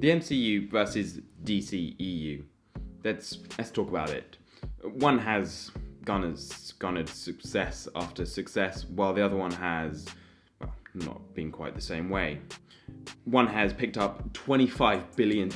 The MCU versus DCEU. Let's talk about it. One has garnered success after success, while the other one has, well, not been quite the same way. One has picked up $25 billion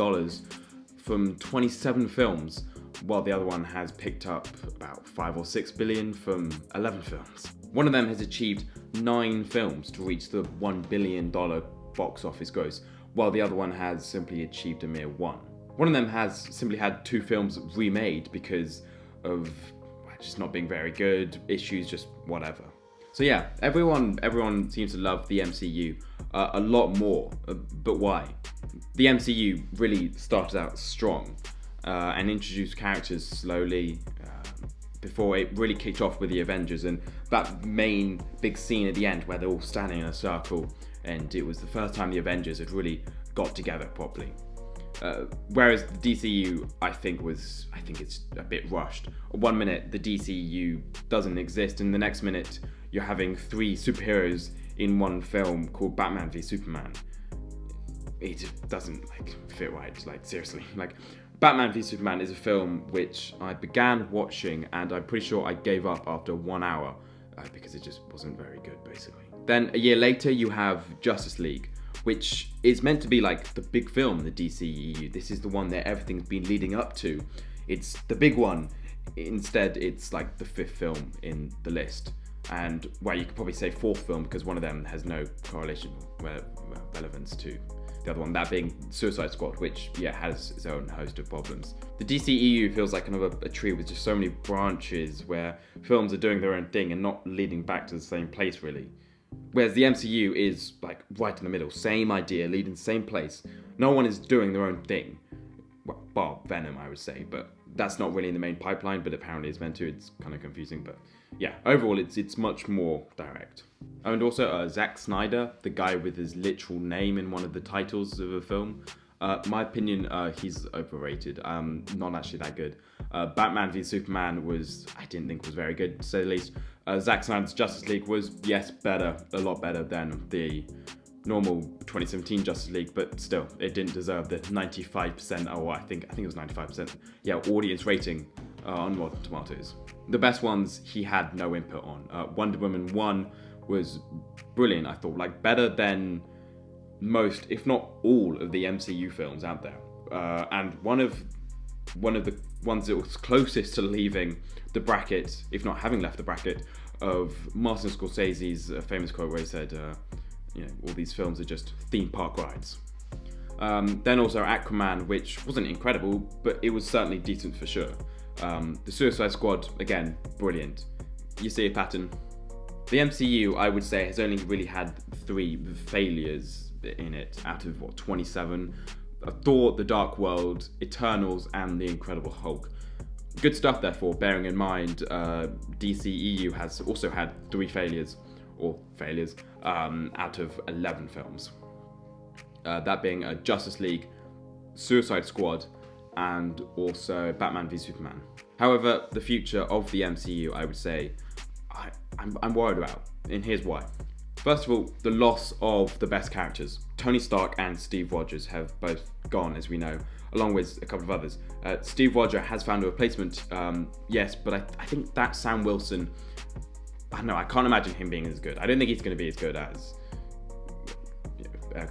from 27 films, while the other one has picked up about 5 or 6 billion from 11 films. One of them has achieved 9 films to reach the $1 billion box office gross, while the other one has simply achieved a mere 1. One of them has simply had 2 films remade because of just not being very good, issues, just whatever. So yeah, everyone seems to love the MCU a lot more, but why? The MCU really started out strong and introduced characters slowly before it really kicked off with the Avengers and that main big scene at the end where they're all standing in a circle, and it was the first time the Avengers had really got together properly. Whereas the DCU, I think it's a bit rushed. 1 minute the DCU doesn't exist, and the next minute you're having 3 superheroes in one film called Batman v Superman. It just doesn't fit right. Seriously, Batman v Superman is a film which I began watching, and I'm pretty sure I gave up after 1 hour because it just wasn't very good, basically. Then a year later you have Justice League, which is meant to be the big film, the DCEU. This is the one that everything's been leading up to. It's the big one. Instead, it's the 5th film in the list. And, you could probably say 4th film because one of them has no correlation, relevance to the other one, that being Suicide Squad, which, has its own host of problems. The DCEU feels like kind of a tree with just so many branches where films are doing their own thing and not leading back to the same place, really. Whereas the MCU is right in the middle, same idea, leading the same place. No one is doing their own thing. Well, bar Venom, I would say, but that's not really in the main pipeline, but apparently it's meant to. It's kind of confusing, but yeah, overall it's much more direct. And also Zack Snyder, the guy with his literal name in one of the titles of a film. My opinion, he's overrated. Not actually that good. Batman v Superman I didn't think was very good, to say the least. Zack Snyder's Justice League was, yes, better, a lot better than the normal 2017 Justice League, but still, it didn't deserve the 95%, or I think it was 95%, audience rating on Rotten Tomatoes. The best ones he had no input on. Wonder Woman 1 was brilliant, I thought, better than most, if not all, of the MCU films out there. And one of the ones that was closest to leaving the bracket, if not having left the bracket, of Martin Scorsese's famous quote where he said, all these films are just theme park rides. Then also Aquaman, which wasn't incredible, but it was certainly decent for sure. The Suicide Squad, again, brilliant. You see a pattern. The MCU, I would say, has only really had 3 failures in it out of 27. Thor, The Dark World, Eternals, and The Incredible Hulk. Good stuff, therefore, bearing in mind DCEU has also had 3 failures out of 11 films. That being Justice League, Suicide Squad, and also Batman v Superman. However, the future of the MCU, I would say, I'm worried about, and here's why. First of all, the loss of the best characters. Tony Stark and Steve Rodgers have both gone, as we know, along with a couple of others. Steve Rogers has found a replacement, yes, but I think that Sam Wilson, I don't know, I can't imagine him being as good. I don't think he's going to be as good as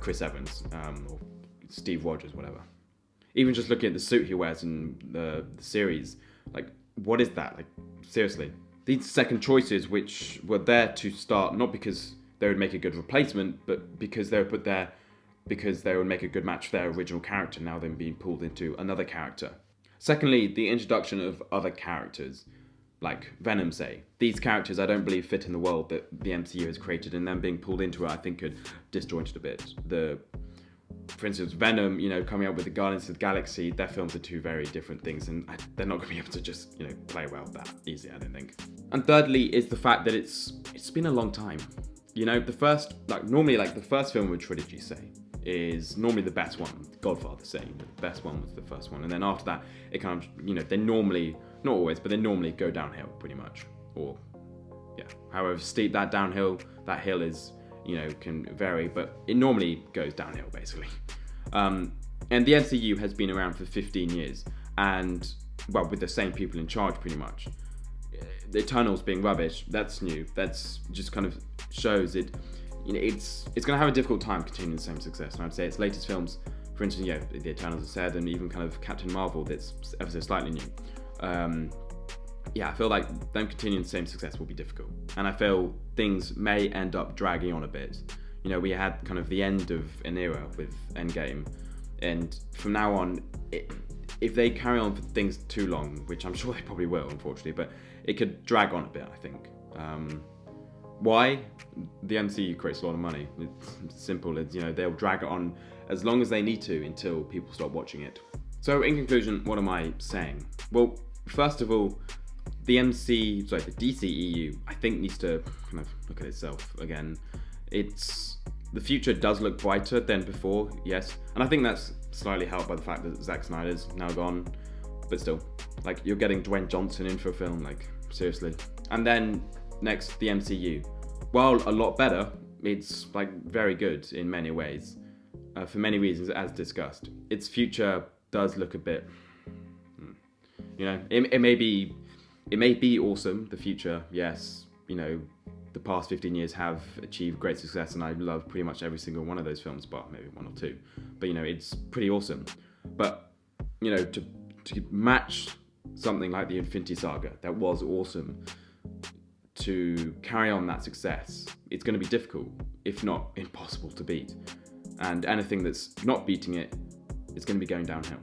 Chris Evans or Steve Rogers, whatever. Even just looking at the suit he wears in the series, what is that? Seriously. These second choices, which were there to start, not because they would make a good replacement, but because they were put there because they would make a good match for their original character, now then being pulled into another character. Secondly, the introduction of other characters, like Venom, say. These characters I don't believe fit in the world that the MCU has created, and them being pulled into it, I think could disjoint it a bit. For instance, Venom, coming up with the Guardians of the Galaxy, their films are 2 very different things, and they're not going to be able to just, play well that easy, I don't think. And thirdly is the fact that it's been a long time. The first, normally, the first film of a trilogy, say, is normally the best one. Godfather, say, the best one was the first one, and then after that, it kind of, they normally, not always, but they normally go downhill, pretty much. Or, however steep that hill is, can vary, but it normally goes downhill, basically. And the MCU has been around for 15 years, and, well, with the same people in charge pretty much. The Eternals being rubbish, that's new. That's just kind of shows it. It's going to have a difficult time continuing the same success. And I'd say its latest films, for instance, the Eternals are said, and even kind of Captain Marvel, that's ever so slightly new. I feel like them continuing the same success will be difficult. And I feel things may end up dragging on a bit. We had kind of the end of an era with Endgame, and from now on, if they carry on for things too long, which I'm sure they probably will, unfortunately, but it could drag on a bit, I think. Why? The MCU creates a lot of money. It's simple as, they'll drag it on as long as they need to until people stop watching it. So in conclusion, what am I saying? Well, first of all, the DCEU, I think, needs to kind of look at itself again. The future does look brighter than before, yes. And I think that's slightly helped by the fact that Zack Snyder's now gone. But still, you're getting Dwayne Johnson in for a film, seriously. And then next, the MCU. While a lot better, it's very good in many ways. For many reasons, as discussed. Its future does look a bit, it may be awesome, the future, yes. The past 15 years have achieved great success, and I love pretty much every single one of those films, but maybe one or two. But it's pretty awesome. But to match something like the Infinity Saga that was awesome, to carry on that success, it's going to be difficult, if not impossible to beat. And anything that's not beating it is going to be going downhill.